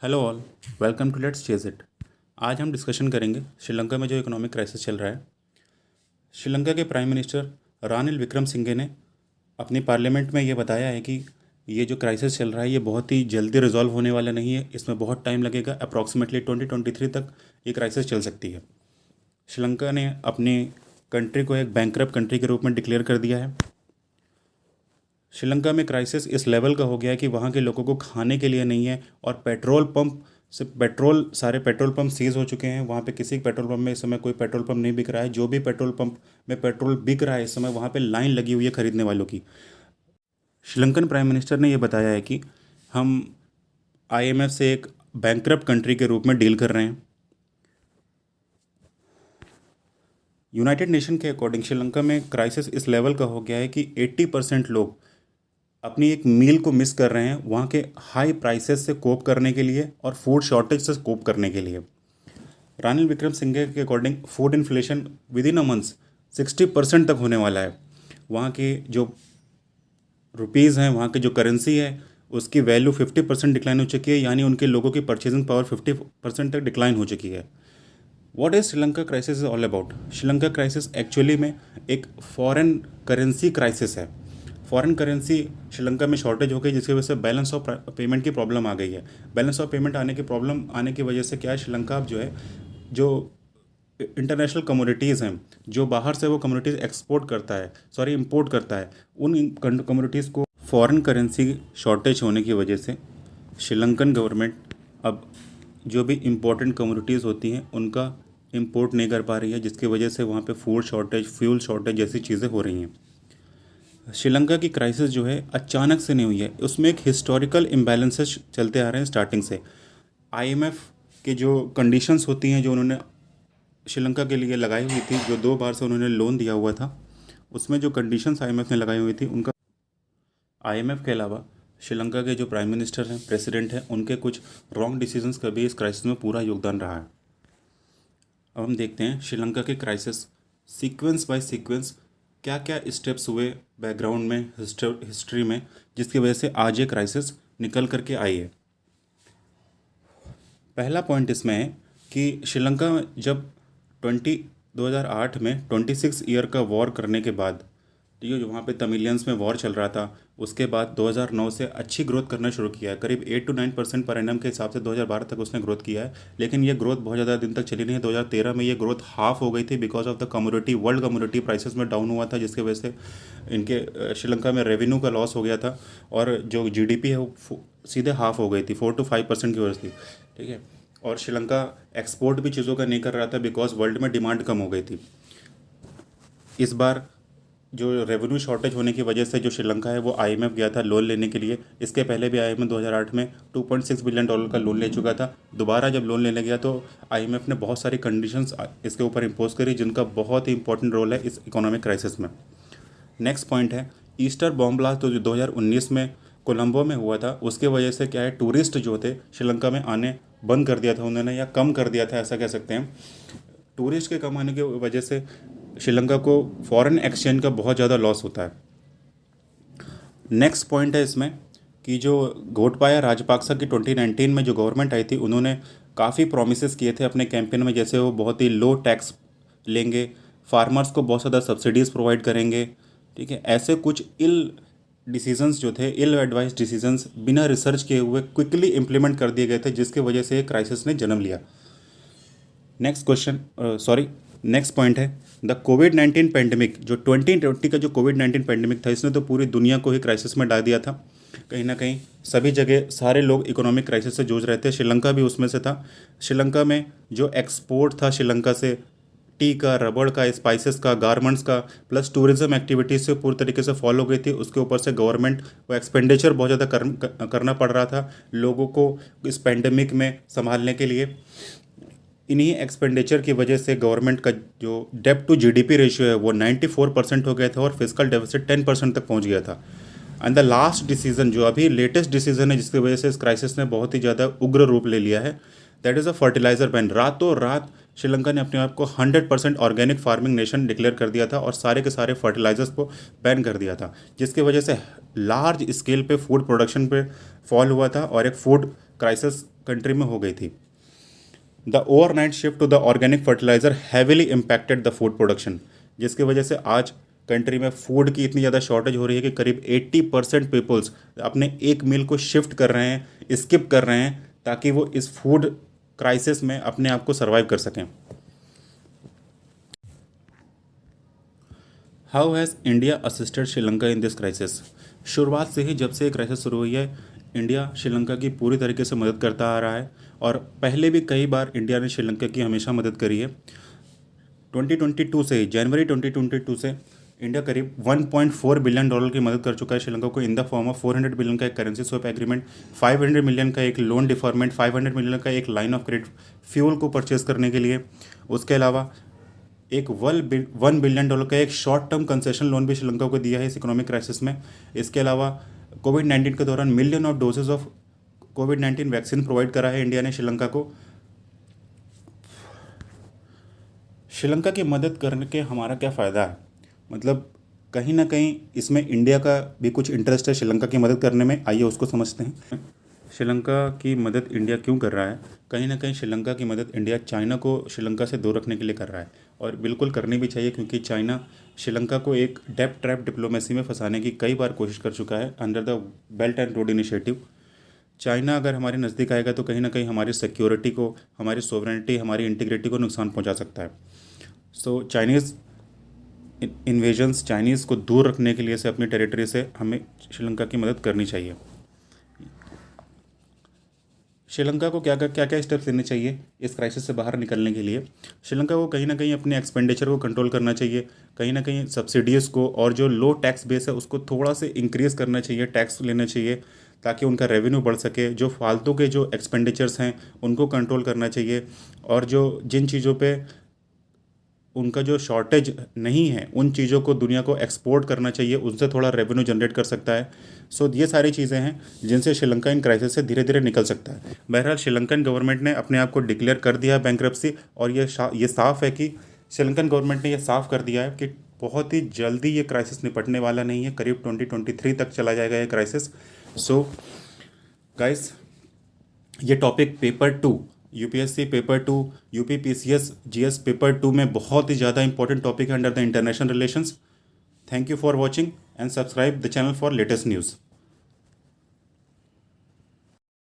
Hello all, welcome to let's chase it. आज हम discussion करेंगे श्रीलंका में जो इकोनॉमिक क्राइसिस चल रहा है। श्रीलंका के प्राइम मिनिस्टर रानिल विक्रमसिंघे ने अपनी पार्लियामेंट में ये बताया है कि ये जो क्राइसिस चल रहा है ये बहुत ही जल्दी रिजॉल्व होने वाला नहीं है, इसमें बहुत टाइम लगेगा। अप्रॉक्सीमेटली 2023 तक ये क्राइसिस चल सकती है। श्रीलंका ने अपनी कंट्री को एक बैंकरप्ट कंट्री के रूप में डिक्लेयर कर दिया है। श्रीलंका में क्राइसिस इस लेवल का हो गया है कि वहाँ के लोगों को खाने के लिए नहीं है और सारे पेट्रोल पंप सीज हो चुके हैं। वहाँ पे किसी पेट्रोल पंप में इस समय कोई पेट्रोल पंप नहीं बिक रहा है। जो भी पेट्रोल पंप में पेट्रोल बिक रहा है इस समय वहाँ पे लाइन लगी हुई है खरीदने वालों की। श्रीलंकन प्राइम मिनिस्टर ने यह बताया है कि हम आईएमएफ से एक बैंकरप्ट कंट्री के रूप में डील कर रहे हैं। यूनाइटेड नेशन के अकॉर्डिंग श्रीलंका में क्राइसिस इस लेवल का हो गया है कि 80% लोग अपनी एक मील को मिस कर रहे हैं वहाँ के हाई प्राइसेस से कोप करने के लिए और फूड शॉर्टेज से कोप करने के लिए। रानिल विक्रमसिंघे के according food inflation with in a month 60% तक होने वाला है। वहाँ के जो रुपीज़ हैं, वहाँ की जो करेंसी है उसकी वैल्यू 50% डिक्लाइन हो चुकी है, यानी उनके लोगों की परचेजिंग पावर 50% तक डिक्लाइन हो चुकी है। What is Sri Lanka crisis is all about? Sri Lanka crisis actually में एक फॉरेन करेंसी क्राइसिस है। फॉरेन करेंसी श्रीलंका में शॉर्टेज हो गई जिसकी वजह से बैलेंस ऑफ पेमेंट की प्रॉब्लम आ गई है। बैलेंस ऑफ पेमेंट आने की प्रॉब्लम आने की वजह से क्या है, श्रीलंका अब जो है जो इंटरनेशनल कमोडिटीज़ हैं, जो बाहर से वो कमोडिटीज़ इंपोर्ट करता है, उन कमोडिटीज़ को फॉरेन करेंसी शॉर्टेज होने की वजह से श्रीलंकन गवर्नमेंट अब जो भी इम्पोर्टेंट कमोडिटीज़ होती हैं उनका इंपोर्ट नहीं कर पा रही है, जिसकी वजह से वहाँ पे फूड शॉर्टेज, फ्यूल शॉर्टेज जैसी चीज़ें हो रही हैं। श्रीलंका की क्राइसिस जो है अचानक से नहीं हुई है, उसमें एक हिस्टोरिकल इम्बैलेंसेस चलते आ रहे हैं स्टार्टिंग से। आईएमएफ के जो कंडीशंस होती हैं जो उन्होंने श्रीलंका के लिए लगाई हुई थी, जो 2 बार से उन्होंने लोन दिया हुआ था, उसमें जो कंडीशंस आईएमएफ ने लगाई हुई थी उनका आईएमएफ के अलावा श्रीलंका के जो प्राइम मिनिस्टर हैं, प्रेसिडेंट हैं, उनके कुछ रॉन्ग डिसीजंस का भी इस क्राइसिस में पूरा योगदान रहा है। अब हम देखते हैं श्रीलंका के क्राइसिस सीक्वेंस बाय सीक्वेंस क्या क्या स्टेप्स हुए बैकग्राउंड में, हिस्ट्री में, जिसकी वजह से आज ये क्राइसिस निकल करके आई है। पहला पॉइंट इसमें है कि श्रीलंका जब 2008 में 26 ईयर का वॉर करने के बाद, जो वहाँ पे तमिलियंस में वॉर चल रहा था, उसके बाद 2009 से अच्छी ग्रोथ करना शुरू किया है। करीब 8 to 9% पर एनम के हिसाब से 2012 तक उसने ग्रोथ किया है, लेकिन ये ग्रोथ बहुत ज़्यादा दिन तक चली नहीं है। 2013 में ये ग्रोथ हाफ हो गई थी because of the commodity, world commodity prices में डाउन हुआ था, जिसकी वजह से इनके श्रीलंका में रेवेन्यू का लॉस हो गया था और जो जीडीपी है वो सीधे हाफ हो गई थी, 4 to 5% की वजह से। ठीक है, और श्रीलंका एक्सपोर्ट भी चीज़ों का नहीं कर रहा था बिकॉज वर्ल्ड में डिमांड कम हो गई थी। इस बार जो रेवेन्यू शॉर्टेज होने की वजह से जो श्रीलंका है वो आईएमएफ गया था लोन लेने के लिए। इसके पहले भी आईएमएफ 2008 में $2.6 बिलियन का लोन ले चुका था। दोबारा जब लोन लेने गया तो आईएमएफ ने बहुत सारी कंडीशंस इसके ऊपर इम्पोज करी, जिनका बहुत ही इंपॉर्टेंट रोल है इस इकोनॉमिक क्राइसिस में। नेक्स्ट पॉइंट है ईस्टर बॉम्ब ब्लास्ट, जो 2019 में कोलंबो में हुआ था। उसके वजह से क्या है, टूरिस्ट जो थे श्रीलंका में आने बंद कर दिया था उन्होंने, या कम कर दिया था ऐसा कह सकते हैं। टूरिस्ट के कम आने की वजह से श्रीलंका को फॉरेन एक्सचेंज का बहुत ज़्यादा लॉस होता है। नेक्स्ट पॉइंट है इसमें कि जो गोटबाया राजपक्सा की 2019 में जो गवर्नमेंट आई थी, उन्होंने काफ़ी प्रोमिस किए थे अपने कैंपेन में, जैसे वो बहुत ही लो टैक्स लेंगे, फार्मर्स को बहुत ज़्यादा सब्सिडीज़ प्रोवाइड करेंगे। ठीक है, ऐसे कुछ डिसीजंस जो थे, इल एडवाइस डिसीजंस, बिना रिसर्च किए हुए क्विकली इम्प्लीमेंट कर दिए गए थे, जिसकी वजह से क्राइसिस ने जन्म लिया। नेक्स्ट पॉइंट है द कोविड-19 पेंडेमिक। जो 2020 का जो कोविड-19 पेंडेमिक था, इसने तो पूरी दुनिया को ही क्राइसिस में डाल दिया था। कहीं ना कहीं सभी जगह सारे लोग इकोनॉमिक क्राइसिस से जूझ रहे थे, श्रीलंका भी उसमें से था। श्रीलंका में जो एक्सपोर्ट था श्रीलंका से, टी का, रबड़ का, स्पाइसेस का, गारमेंट्स का, प्लस टूरिज्म एक्टिविटीज़ से पूरी तरीके से फॉलो गई थी। उसके ऊपर से गवर्नमेंट को एक्सपेंडिचर बहुत ज़्यादा करना पड़ रहा था लोगों को इस पेंडेमिक में संभालने के लिए। इन्हीं एक्सपेंडिचर की वजह से गवर्नमेंट का जो डेब्ट टू जीडीपी रेशियो है वो 94% हो गया था और फिजिकल डेफिसिट 10% तक पहुंच गया था। एंड द लास्ट डिसीजन, जो अभी लेटेस्ट डिसीजन है जिसकी वजह से इस क्राइसिस ने बहुत ही ज़्यादा उग्र रूप ले लिया है, that is a fertiliser ban. रातों रात श्रीलंका ने अपने आप को 100% ऑर्गेनिक फार्मिंग नेशन डिक्लेयर कर दिया था और सारे के सारे फर्टिलाइजर्स को बैन कर दिया था, जिसकी वजह से लार्ज स्केल पे फूड प्रोडक्शन पे फॉल हुआ था और एक फूड क्राइसिस कंट्री में हो गई थी। The overnight shift to the organic fertilizer heavily impacted the food production, जिसकी वजह से आज कंट्री में फूड की इतनी ज़्यादा शॉर्टेज हो रही है कि करीब 80% पीपल्स अपने एक मील को शिफ्ट कर रहे हैं, स्किप कर रहे हैं, ताकि वो इस फूड क्राइसिस में अपने आप को सर्वाइव कर सकें। How has India assisted Sri Lanka in this crisis? शुरुआत से ही जब से ये क्राइसिस शुरू हुई है, इंडिया श्रीलंका की पूरी तरीके से मदद करता आ रहा है, और पहले भी कई बार इंडिया ने श्रीलंका की हमेशा मदद करी है। 2022 से, जनवरी 2022 से इंडिया करीब $1.4 बिलियन की मदद कर चुका है श्रीलंका को, in the form of 400 billion का एक करेंसी स्वैप एग्रीमेंट, 500 मिलियन का एक लोन डिफॉर्मेंट, 500 मिलियन का एक लाइन ऑफ क्रेडिट फ्यूल को परचेज करने के लिए। उसके अलावा एक $1 बिलियन का एक शॉर्ट टर्म कंसेशन लोन भी श्रीलंका को दिया है इस इकोनॉमिक क्राइसिस में। इसके अलावा कोविड-19 के दौरान मिलियन ऑफ डोजेज ऑफ कोविड-19 वैक्सीन प्रोवाइड करा है इंडिया ने श्रीलंका को। श्रीलंका की मदद करने के हमारा क्या फ़ायदा है? मतलब कहीं ना कहीं इसमें इंडिया का भी कुछ इंटरेस्ट है श्रीलंका की मदद करने में। आइए उसको समझते हैं। श्रीलंका की मदद इंडिया क्यों कर रहा है? कहीं ना कहीं श्रीलंका की मदद इंडिया चाइना को श्रीलंका से दूर रखने के लिए कर रहा है, और बिल्कुल करनी भी चाहिए, क्योंकि चाइना श्रीलंका को एक डेप्थ ट्रैप डिप्लोमेसी में फंसाने की कई बार कोशिश कर चुका है under the belt and road initiative. China अगर हमारे नज़दीक आएगा तो कहीं ना कहीं हमारी सिक्योरिटी को, हमारी सोवरेनिटी, हमारी इंटीग्रिटी को नुकसान पहुंचा सकता है। सो चाइनीज़ इन्वेजन्स, चाइनीज़ को दूर रखने के लिए से अपनी टेरिटरी से हमें श्रीलंका की मदद करनी चाहिए। श्रीलंका को क्या क्या स्टेप्स लेने चाहिए इस क्राइसिस से बाहर निकलने के लिए? श्रीलंका को कहीं ना कहीं अपने एक्सपेंडिचर को कंट्रोल करना चाहिए, कहीं ना कहीं सब्सिडीज़ को और जो लो टैक्स बेस है उसको थोड़ा से इंक्रीज़ करना चाहिए, टैक्स लेना चाहिए, ताकि उनका रेवेन्यू बढ़ सके। जो फालतू के जो एक्सपेंडिचर्स हैं उनको कंट्रोल करना चाहिए, और जो जिन चीज़ों पे उनका जो शॉर्टेज नहीं है उन चीज़ों को दुनिया को एक्सपोर्ट करना चाहिए, उनसे थोड़ा रेवेन्यू जनरेट कर सकता है। सो ये सारी चीज़ें हैं जिनसे श्रीलंका इन क्राइसिस से धीरे धीरे निकल सकता है। बहरहाल श्रीलंकन गवर्नमेंट ने अपने आप को डिक्लेयर कर दिया है बैंक्रप्सी, और ये साफ़ है कि श्रीलंकन गवर्नमेंट ने ये साफ़ कर दिया है कि बहुत ही जल्दी ये क्राइसिस निपटने वाला नहीं है, करीब 2023 तक चला जाएगा ये क्राइसिस। सो गाइस, ये topic paper 2 UPSC paper 2 UPPCS GS paper 2 में बहुत ही ज़्यादा इंपॉर्टेंट टॉपिक है under the international relations. Thank you for watching and subscribe the channel for latest news.